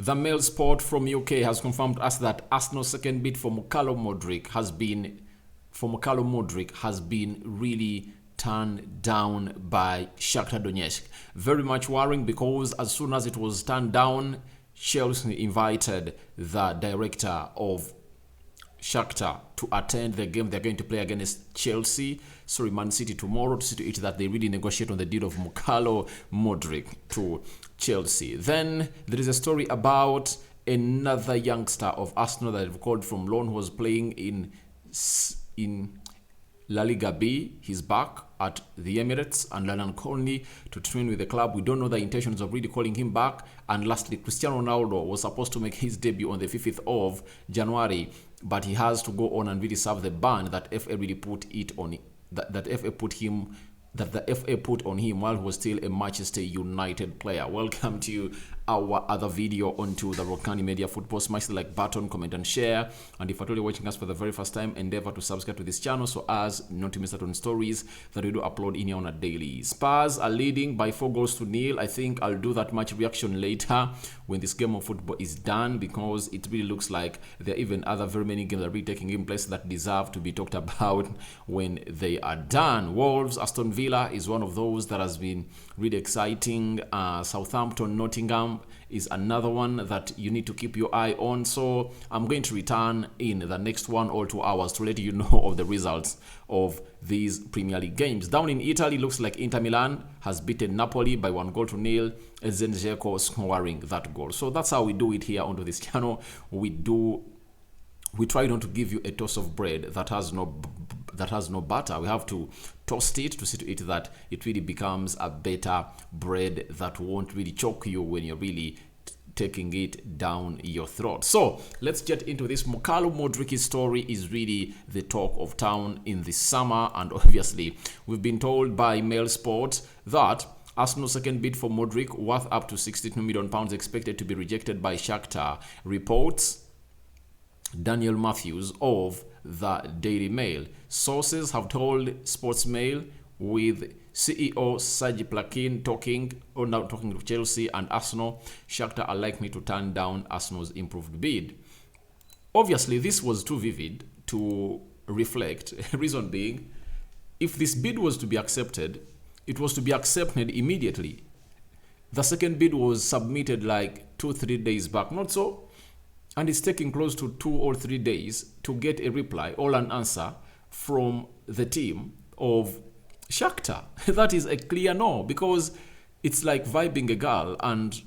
The Mail Sport from UK has confirmed us that Arsenal's second bid for Mudryk has been really turned down by Shakhtar Donetsk. Very much worrying, because as soon as it was turned down, Chelsea invited the director of Shakhtar to attend the game they're going to play against Man City tomorrow, to see to it that they really negotiate on the deal of Mudryk to Chelsea. Then there is a story about another youngster of Arsenal that they've called from loan, who was playing in La Liga B. He's back at the Emirates and London Colney to train with the club. We don't know the intentions of really calling him back. And lastly, Cristiano Ronaldo was supposed to make his debut on the 5th of January, but he has to go on and really serve the ban that FA really put it on that the FA put on him while he was still a Manchester United player. Welcome to our other video onto the Rokani Media Football. Smash the like button, comment and share. And if you're watching us for the very first time, endeavor to subscribe to this channel so as not to miss out on stories that we do upload in here on a daily. Spurs are leading by 4-0. I think I'll do that match reaction later when this game of football is done, because it really looks like there are even other very many games that are really taking in place that deserve to be talked about when they are done. Wolves, Aston Villa is one of those that has been really exciting. Southampton, Nottingham is another one that you need to keep your eye on. So I'm going to return in the next 1 or 2 hours to let you know of the results of these Premier League games. Down in Italy, looks like Inter Milan has beaten Napoli by 1-0. Dzeko scoring that goal. So that's how we do it here onto this channel. We try not to give you a toss of bread that has no butter. We have to toast it to see to it that it really becomes a better bread that won't really choke you when you're really taking it down your throat. So let's get into this. Mudryk's story is really the talk of town in the summer, and obviously we've been told by Mail Sport that Arsenal's second bid for Mudryk, worth up to £62 million, expected to be rejected by Shakhtar, reports Daniel Matthews of the Daily Mail. Sources have told Sportsmail, with CEO Serge Plakin talking to Chelsea and Arsenal, Shakhtar are likely to turn down Arsenal's improved bid. Obviously, this was too vivid to reflect. Reason being, if this bid was to be accepted, it was to be accepted immediately. The second bid was submitted like 2-3 days back, not so? And it's taking close to 2 or 3 days to get a reply or an answer from the team of Shakhtar. That is a clear no, because it's like vibing a girl and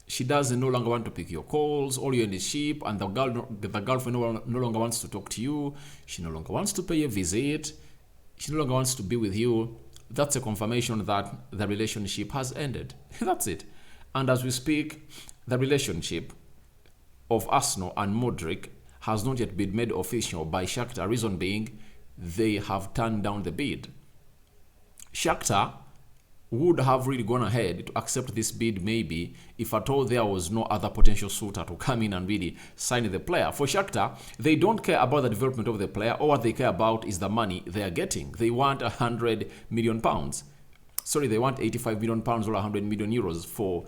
she doesn't no longer want to pick your calls, or you're in the ship and the girlfriend no longer wants to talk to you. She no longer wants to pay a visit. She no longer wants to be with you. That's a confirmation that the relationship has ended. That's it. And as we speak, the relationship of Arsenal and Mudryk has not yet been made official by Shakhtar. Reason being, they have turned down the bid. Shakhtar would have really gone ahead to accept this bid maybe if at all there was no other potential suitor to come in and really sign the player. For Shakhtar, they don't care about the development of the player. All what they care about is the money they are getting. They want £100 million. Sorry, they want £85 million or €100 million for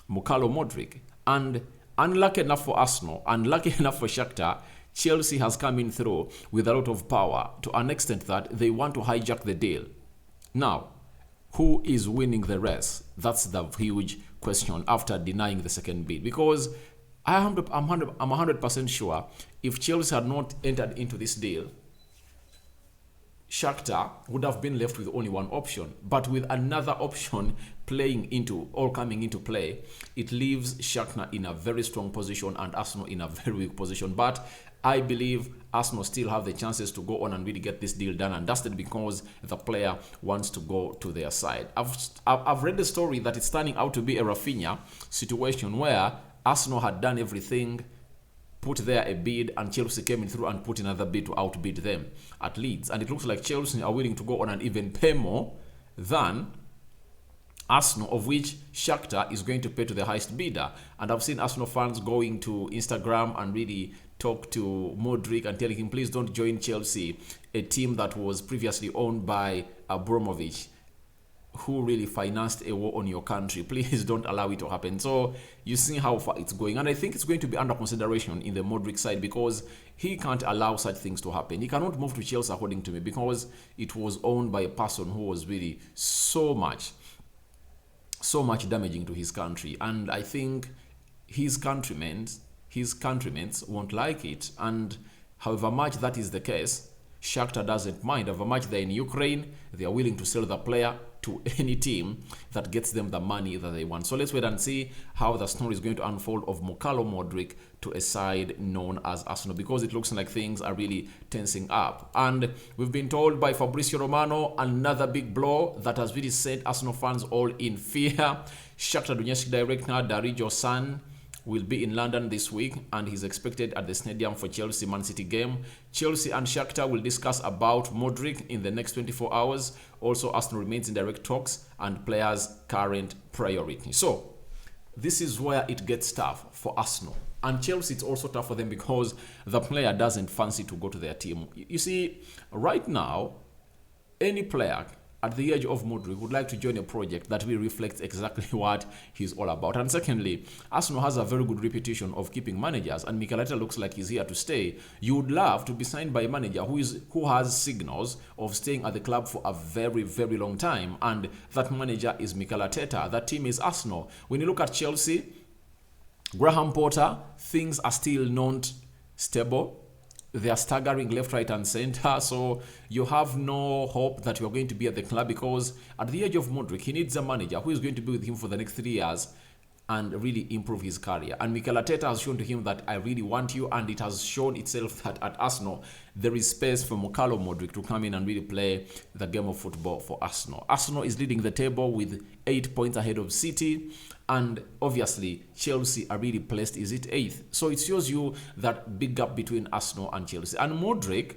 Mudryk. And unlucky enough for Arsenal, unlucky enough for Shakhtar, Chelsea has come in through with a lot of power to an extent that they want to hijack the deal. Now, who is winning the race? That's the huge question after denying the second bid. Because I'm 100% sure if Chelsea had not entered into this deal, Shakhtar would have been left with only one option. But with another option coming into play, it leaves Shakhtar in a very strong position and Arsenal in a very weak position. But I believe Arsenal still have the chances to go on and really get this deal done and dusted, because the player wants to go to their side. I've read the story that it's turning out to be a Rafinha situation where Arsenal had done everything, put there a bid, and Chelsea came in through and put another bid to outbid them at Leeds. And it looks like Chelsea are willing to go on and even pay more than Arsenal, of which Shakhtar is going to pay to the highest bidder. And I've seen Arsenal fans going to Instagram and really talk to Mudryk and telling him, please don't join Chelsea, a team that was previously owned by Abramovich, who really financed a war on your country. Please don't allow it to happen. So you see how far it's going. And I think it's going to be under consideration in the Mudryk side, because he can't allow such things to happen. He cannot move to Chelsea, according to me, because it was owned by a person who was really so much damaging to his country. And I think his countrymen won't like it. And however much that is the case, Shakhtar doesn't mind. However much they're in Ukraine, they are willing to sell the player to any team that gets them the money that they want. So let's wait and see how the story is going to unfold of Mudryk to a side known as Arsenal, because it looks like things are really tensing up. And we've been told by Fabrizio Romano, another big blow that has really set Arsenal fans all in fear. Shakhtar Donetsk director Darijo San will be in London this week, and he's expected at the stadium for Chelsea Man City game. Chelsea and Shakhtar will discuss about Mudryk in the next 24 hours. Also, Arsenal remains in direct talks and players' current priority. So this is where it gets tough for Arsenal. And Chelsea, it's also tough for them because the player doesn't fancy to go to their team. You see, right now, any player at the age of Mudryk would like to join a project that will reflect exactly what he's all about. And secondly, Arsenal has a very good reputation of keeping managers, and Miguel Azeez looks like he's here to stay. You would love to be signed by a manager who has signals of staying at the club for a very, very long time, and that manager is Miguel Azeez. That team is Arsenal. When you look at Chelsea, Graham Potter, things are still not stable. They are staggering left, right, and center. So you have no hope that you're going to be at the club, because at the age of Mudryk, he needs a manager who is going to be with him for the next 3 years and really improve his career. And Miguel Azeez has shown to him that I really want you, and it has shown itself that at Arsenal there is space for Mudryk to come in and really play the game of football for Arsenal. Arsenal is leading the table with 8 points ahead of City, and obviously Chelsea are really placed, is it 8th? So it shows you that big gap between Arsenal and Chelsea. And Mudryk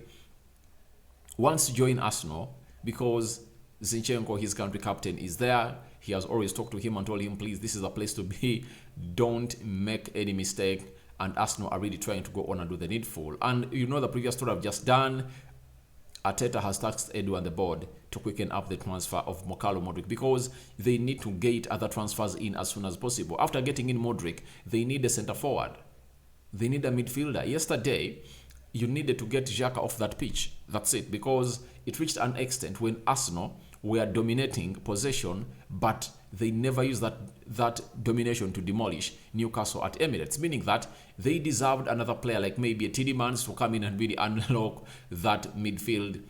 wants to join Arsenal because Zinchenko, his country captain, is there. He has always talked to him and told him, please, this is a place to be. Don't make any mistake. And Arsenal are really trying to go on and do the needful. And you know the previous story I've just done, Arteta has tasked Edu and the board to quicken up the transfer of Mudryk, because they need to get other transfers in as soon as possible. After getting in Mudryk, they need a centre forward. They need a midfielder. Yesterday, you needed to get Xhaka off that pitch. That's it, because it reached an extent when Arsenal were dominating possession, but they never used that domination to demolish Newcastle at Emirates, meaning that they deserved another player like maybe a Tielemans to come in and really unlock that midfield,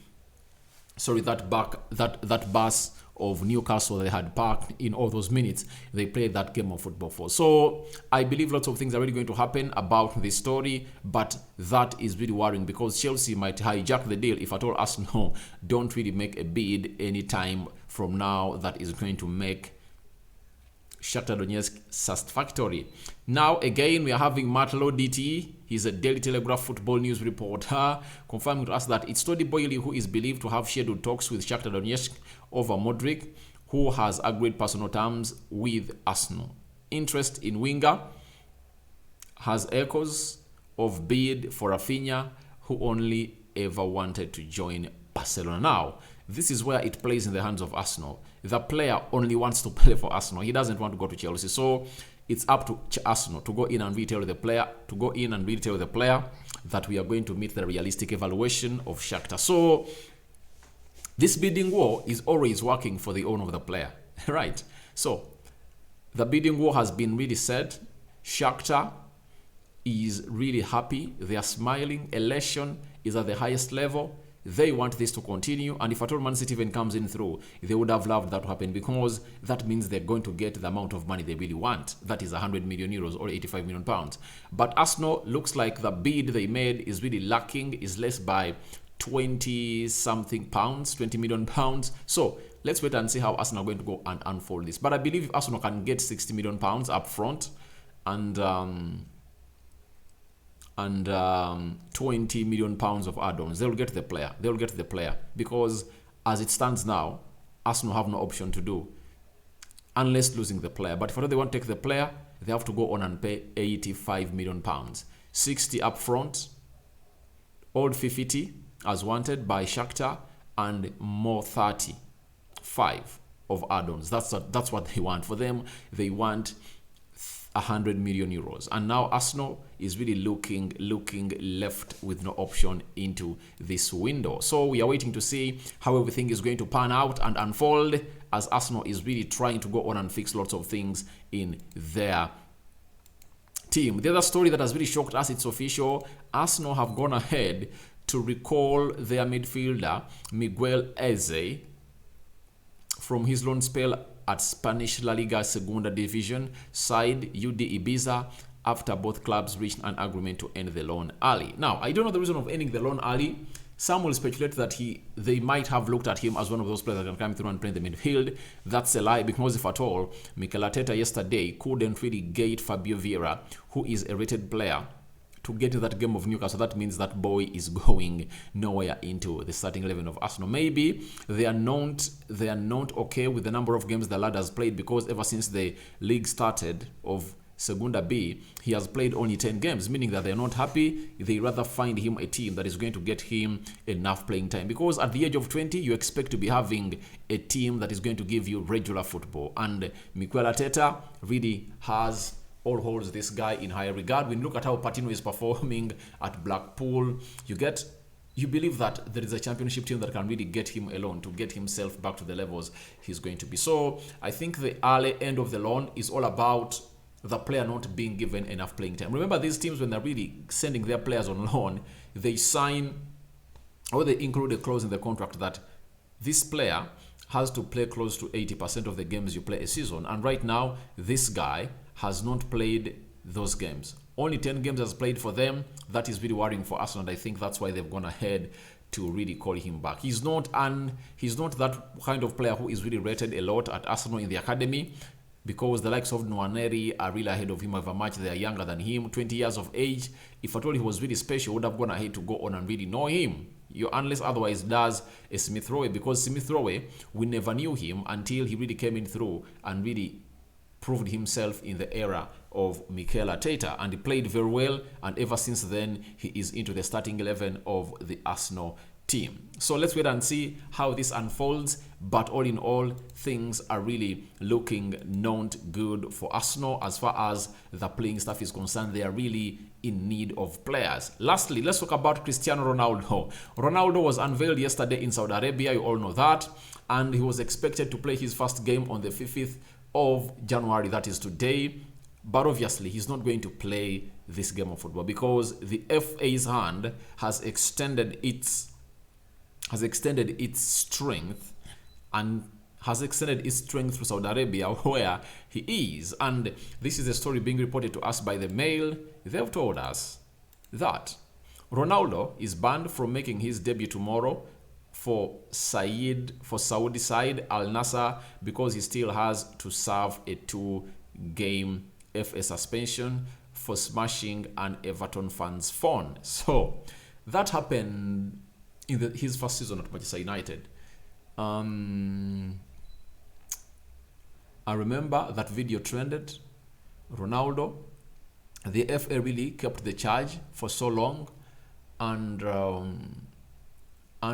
that bus of Newcastle they had parked in all those minutes they played that game of football for. So I believe lots of things are really going to happen about this story, but that is really worrying, because Chelsea might hijack the deal if at all Arsenal don't really make a bid anytime from now that is going to make Shakhtar Donetsk satisfactory. Now again, we are having Matlo DT. He's a Daily Telegraph football news reporter, confirming to us that it's Tony Boyle who is believed to have scheduled talks with Shakhtar Donetsk over Mudryk, who has agreed personal terms with Arsenal. Interest in winger has echoes of bid for Rafinha, who only ever wanted to join Barcelona. Now, this is where it plays in the hands of Arsenal. The player only wants to play for Arsenal. He doesn't want to go to Chelsea. So it's up to Arsenal to go in and retell the player, that we are going to meet the realistic evaluation of Shakhtar. So this bidding war is always working for the owner of the player, right? So the bidding war has been really set. Shakhtar is really happy. They are smiling. Elation is at the highest level. They want this to continue, and if at all Man City even comes in through, they would have loved that to happen, because that means they're going to get the amount of money they really want. That is 100 million euros or 85 million pounds. But Arsenal looks like the bid they made is really lacking, is less by 20 million pounds. So let's wait and see how Arsenal are going to go and unfold this. But I believe if Arsenal can get 60 million pounds up front and 20 million pounds of add-ons, they'll get the player. Because as it stands now, Arsenal have no option to do unless losing the player. But if they want to take the player, they have to go on and pay 85 million pounds. 60 up front, old 50 as wanted by Shakhtar, and more 35 of add-ons. That's what they want. For them, they want 100 million euros, and now Arsenal is really looking left with no option into this window. So we are waiting to see how everything is going to pan out and unfold, as Arsenal is really trying to go on and fix lots of things in their team. The other story that has really shocked us, it's official. Arsenal have gone ahead to recall their midfielder Miguel Azeez from his loan spell at Spanish La Liga Segunda Division side UD Ibiza, after both clubs reached an agreement to end the loan early. Now, I don't know the reason of ending the loan early. Some will speculate that they might have looked at him as one of those players that can come through and play in the midfield. That's a lie, because if at all, Miguel Azeez yesterday couldn't really gate Fabio Vieira, who is a rated player, to get to that game of Newcastle. That means that boy is going nowhere into the starting 11 of Arsenal. Maybe they are not okay with the number of games the lad has played, because ever since the league started of Segunda B, he has played only 10 games, meaning that they're not happy. They rather find him a team that is going to get him enough playing time, because at the age of 20, you expect to be having a team that is going to give you regular football. And Mikel Arteta really holds this guy in high regard. When you look at how Patino is performing at Blackpool, you believe that there is a championship team that can really get him alone to get himself back to the levels he's going to be. So I think the early end of the loan is all about the player not being given enough playing time. Remember, these teams, when they're really sending their players on loan, they sign, or they include a clause in the contract that this player has to play close to 80% of the games you play a season. And right now, this guy has not played those games. Only 10 games has played for them. That is really worrying for Arsenal, and I think that's why they've gone ahead to really call him back. He's not that kind of player who is really rated a lot at Arsenal in the academy, because the likes of Nwaneri are really ahead of him over much. They are younger than him, 20 years of age. If at all he was really special, would have gone ahead to go on and really know him. Unless otherwise does a Smith Rowe, because Smith Rowe, we never knew him until he really came in through and really proved himself in the era of Mikel Arteta, and he played very well, and ever since then he is into the starting 11 of the Arsenal team. So let's wait and see how this unfolds, but all in all, things are really looking not good for Arsenal as far as the playing staff is concerned. They are really in need of players. Lastly, let's talk about Cristiano Ronaldo. Ronaldo was unveiled yesterday in Saudi Arabia, you all know that, and he was expected to play his first game on the 5th of January, that is today. But obviously, he's not going to play this game of football because the FA's hand has extended its strength to Saudi Arabia, where he is. And this is a story being reported to us by the Mail. They've told us that Ronaldo is banned from making his debut tomorrow for Saudi side Al Nassr, because he still has to serve a 2-game FA suspension for smashing an Everton fan's phone. So that happened in his first season at Manchester United. I remember that video trended. Ronaldo, the FA really kept the charge for so long, and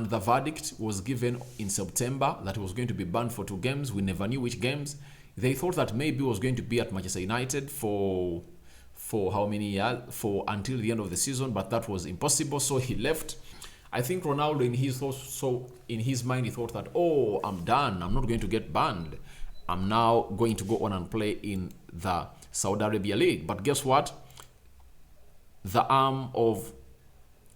the verdict was given in September that he was going to be banned for 2 games. We never knew which games. They thought that maybe he was going to be at Manchester United for how many years? For until the end of the season, but that was impossible, so he left. I think Ronaldo, in his mind, he thought that, oh, I'm done. I'm not going to get banned. I'm now going to go on and play in the Saudi Arabia League. But guess what? The arm of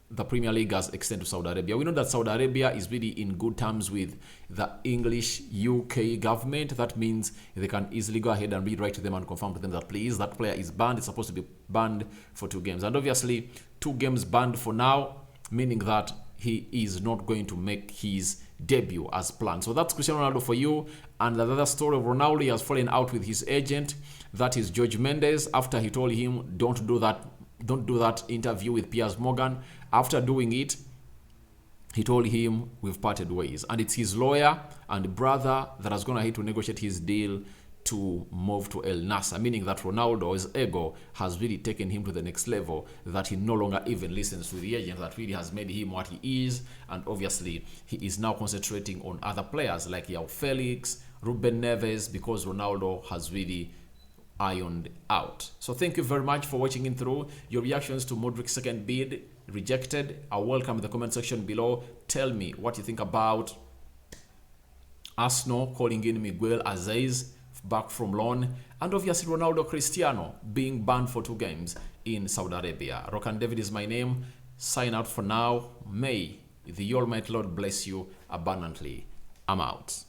the Premier League has extended to Saudi Arabia. We know that Saudi Arabia is really in good terms with the English UK government. That means they can easily go ahead and rewrite to them and confirm to them that, please, that player is banned. It's supposed to be banned for 2 games. And obviously, 2 games banned for now, meaning that he is not going to make his debut as planned. So that's Cristiano Ronaldo for you. And the other story of Ronaldo, he has fallen out with his agent. That is George Mendes, after he told him, don't do that interview with Piers Morgan. After doing it, he told him, we've parted ways. And it's his lawyer and brother that has gone ahead to negotiate his deal to move to El Nassr, meaning that Ronaldo's ego has really taken him to the next level, that he no longer even listens to the agent that really has made him what he is. And obviously, he is now concentrating on other players like João Felix Ruben Neves, because Ronaldo has really ironed out. So thank you very much for watching in through. Your reactions to Mudryk's second bid rejected are welcome in the comment section below. Tell me what you think about Arsenal calling in Miguel Azeez back from loan, and obviously Ronaldo Cristiano being banned for 2 games in Saudi Arabia. Rokani David is my name. Sign out for now. May the Almighty Lord bless you abundantly. I'm out.